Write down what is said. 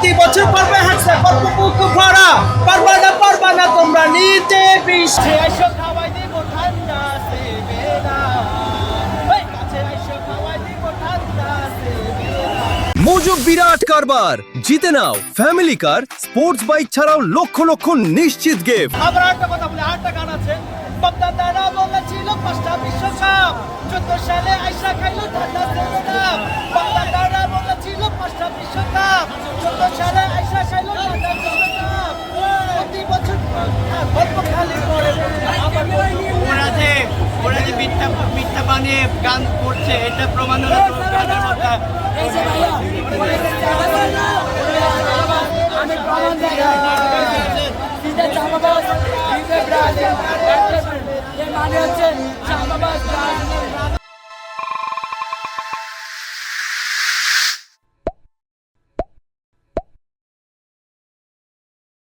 প্রতি বছর পারবে হাসতে কর্মপুক ভরা পারবা না তোমরা নিতে বিশ্বে আইসো খাওয়াই দিব ঠান্ডা সেবে না ওই কাছে আইসো খাওয়াই দিব ঠান্ডা সেবে না। মোজো বিরাট কারবার জিতে নাও ফ্যামিলি কার স্পোর্টস বাইক ছাড়াও লক্ষ লক্ষ নিশ্চিত গিফট। আবার একটা কথা বলি, আরেকটা গান আছে, বাপদাদারা বলেছিল 5টা বিশ্বকাপ, 14 সালে আইসা খাইলো ঠান্ডা সেবে না। বাপদাদারা বলেছিল 5টা বিশ্বকাপ, 14 সালে আইসা খাইলো ঠান্ডা সেবে না। প্রতি বছর গল্প খালি করে ওরা যে মিথ্যা বানিয়ে গান করছে, এটা প্রমাণ হলো তো গানের কথা। আমি প্রমাণ মানে হচ্ছে